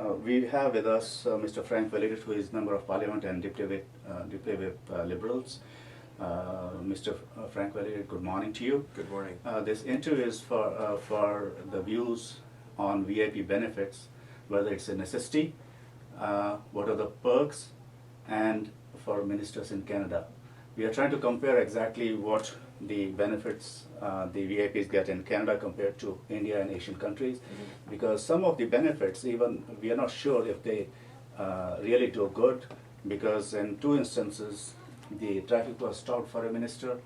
We have with us Mr. Frank Valeriote, who is Member of Parliament and Deputy Whip Liberals. Mr. Frank Valeriote, good morning to you. Good morning. This interview is for the views on VIP benefits, whether it's a necessity, what are the perks, and for ministers in Canada. We are trying to compare exactly what the benefits the VIPs get in Canada compared to India and Asian countries, because some of the benefits, even we are not sure if they really do good, because in two instances the traffic was stopped for a minister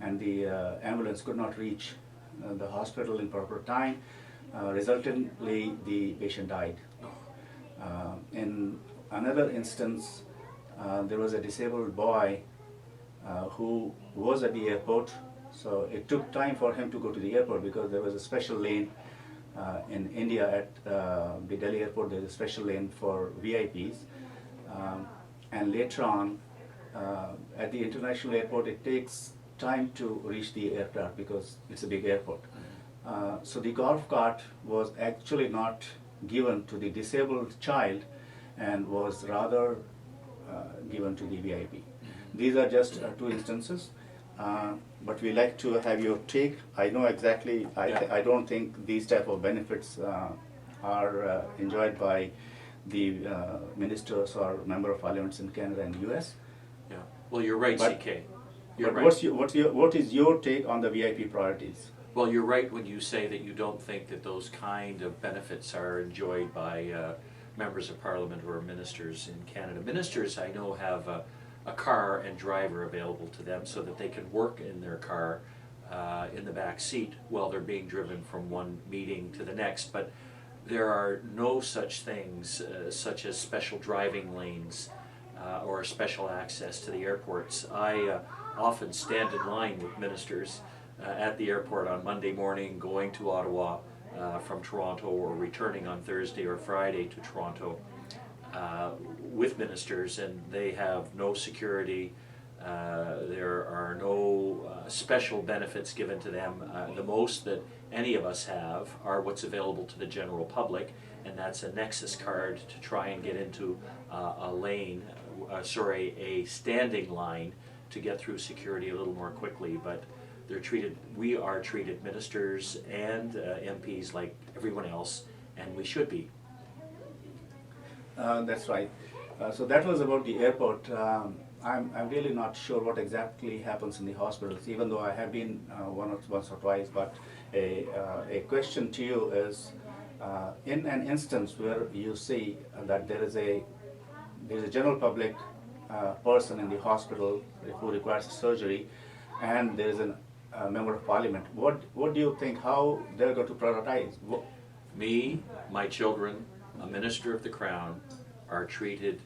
and the ambulance could not reach the hospital in proper time. Resultantly, the patient died. In another instance, there was a disabled boy who was at the airport, so it took time for him to go to the airport because there was a special lane in India at the Delhi airport. There is a special lane for VIPs, and later on at the international airport it takes time to reach the aircraft because it's a big airport. So the golf cart was actually not given to the disabled child and was rather given to the VIP. These are just two instances, but we like to have your take. I know exactly, I don't think these type of benefits are enjoyed by the ministers or member of parliaments in Canada and US. Yeah. Well, you're right, But- CK. You're But right. what is your take on the VIP priorities? Well, you're right when you say that you don't think that those kind of benefits are enjoyed by members of parliament or ministers in Canada. Ministers, I know, have a car and driver available to them so that they can work in their car in the back seat while they're being driven from one meeting to the next. But there are no such things such as special driving lanes or special access to the airports. I often stand in line with ministers at the airport on Monday morning going to Ottawa from Toronto, or returning on Thursday or Friday to Toronto with ministers, and they have no security. There are no special benefits given to them. The most that any of us have are what's available to the general public, and that's a Nexus card to try and get into a standing line to get through security a little more quickly. But we are treated, ministers and MPs, like everyone else, and we should be. That's right. So that was about the airport. I'm really not sure what exactly happens in the hospitals, even though I have been once or twice. But a question to you is, in an instance where you see that there's a general public person in the hospital who requires surgery, and there is a member of parliament, what do you think, how they're going to prioritize? Me, my children, a minister of the Crown are treated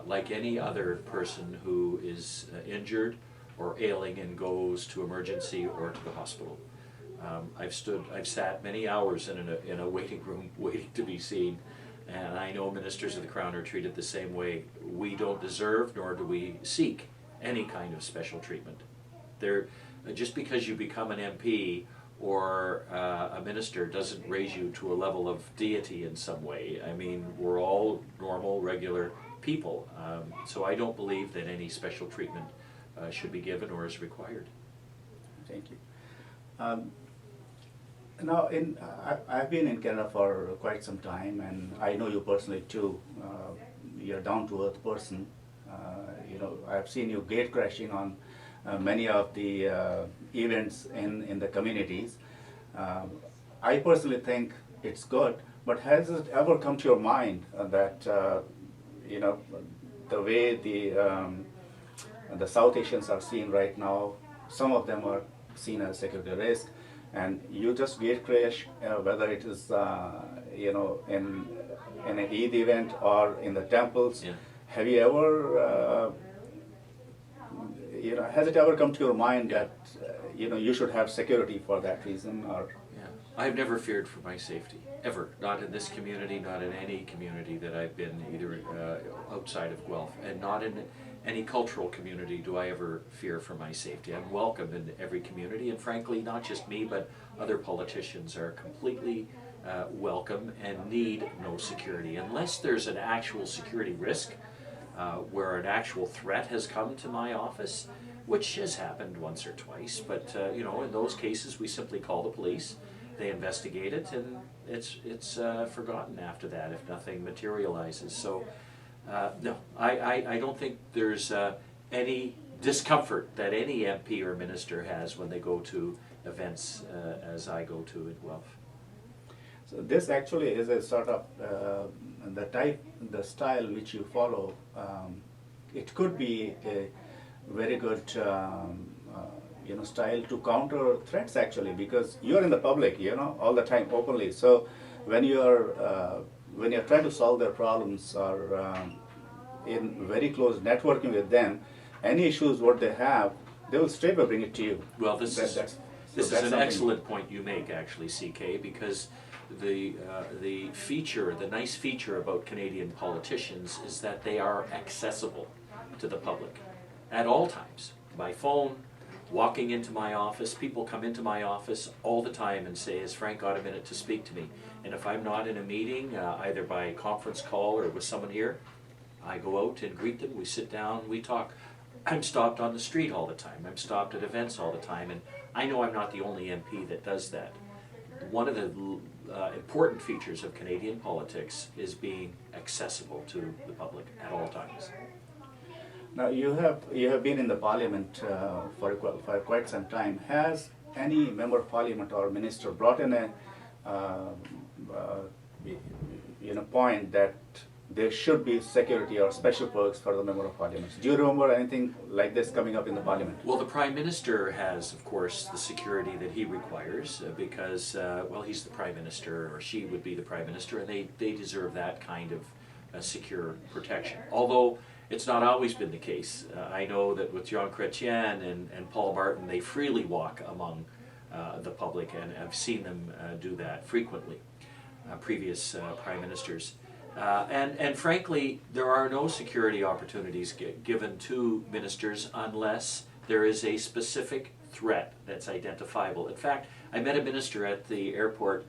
like any other person who is injured or ailing and goes to emergency or to the hospital. I've sat many hours in a waiting room waiting to be seen, and I know ministers of the Crown are treated the same way. We don't deserve, nor do we seek, any kind of special treatment. Just because you become an MP or a minister doesn't raise you to a level of deity in some way. I mean, we're all normal, regular people. So I don't believe that any special treatment should be given or is required. Thank you. Now, I've been in Canada for quite some time, and I know you personally too. You're a down-to-earth person. I've seen you gate crashing on many of the events in the communities. I personally think it's good, but has it ever come to your mind that the way the South Asians are seen right now, some of them are seen as security risk, and you just gate crash, whether it is in an Eid event or in the temples. Yeah. Have you ever has it ever come to your mind that you should have security for that reason? Or Yeah, I've never feared for my safety, ever. Not in this community, not in any community that I've been, either outside of Guelph, and not in any cultural community do I ever fear for my safety. I'm welcome in every community, and frankly, not just me, but other politicians are completely welcome and need no security. Unless there's an actual security risk, where an actual threat has come to my office, which has happened once or twice, but you know, in those cases we simply call the police, they investigate it, and it's forgotten after that if nothing materializes. So no, I don't think there's any discomfort that any MP or minister has when they go to events as I go to in Guelph. So this actually is a sort of the style which you follow. It could be a very good style to counter threats actually, because you're in the public, all the time openly. So when you're trying to solve their problems or in very close networking with them, any issues what they have, they will straight away bring it to you. Well, this is that's an excellent point you make, actually, CK, because the nice feature about Canadian politicians is that they are accessible to the public at all times, by phone, walking into my office. People come into my office all the time and say, "Has Frank got a minute to speak to me?" And if I'm not in a meeting, either by conference call or with someone here, I go out and greet them, we sit down, we talk. I'm stopped on the street all the time, I'm stopped at events all the time, and I know I'm not the only MP that does that. One of the important features of Canadian politics is being accessible to the public at all times. Now you have been in the Parliament for quite some time. Has any member of Parliament or minister brought in a point that there should be security or special perks for the member of Parliament? Do you remember anything like this coming up in the Parliament? Well, the Prime Minister has, of course, the security that he requires because, well, he's the Prime Minister, or she would be the Prime Minister, and they deserve that kind of secure protection. Although it's not always been the case. I know that with Jean Chrétien and Paul Martin, they freely walk among the public, and I've seen them do that frequently, previous Prime Ministers. And frankly, there are no security opportunities given to ministers unless there is a specific threat that's identifiable. In fact, I met a minister at the airport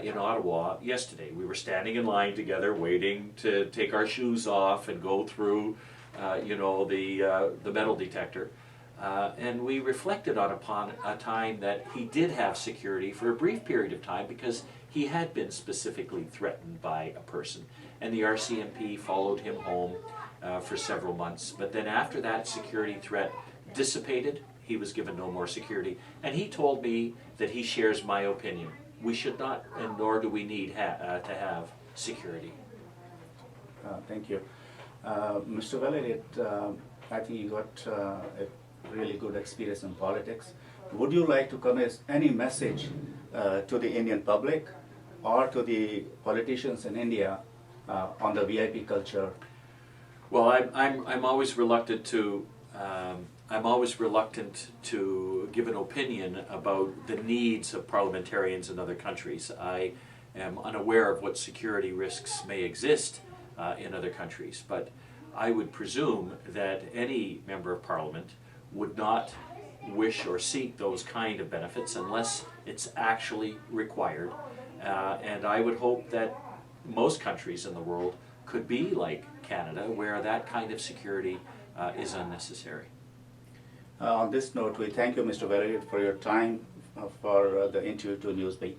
in Ottawa yesterday. We were standing in line together waiting to take our shoes off and go through the metal detector. And we reflected upon a time that he did have security for a brief period of time because he had been specifically threatened by a person. And the RCMP followed him home for several months. But then after that security threat dissipated, he was given no more security. And he told me that he shares my opinion. We should not, and nor do we need to have security. Thank you. Mr. Valeriote, I think you got a really good experience in politics. Would you like to convey any message to the Indian public or to the politicians in India on the VIP culture? Well, I'm always reluctant to give an opinion about the needs of parliamentarians in other countries. I am unaware of what security risks may exist in other countries, but I would presume that any member of Parliament would not wish or seek those kind of benefits unless it's actually required. And I would hope that most countries in the world could be like Canada, where that kind of security is unnecessary. On this note, we thank you, Mr. Valeriote, for your time for the interview to Newsbeat.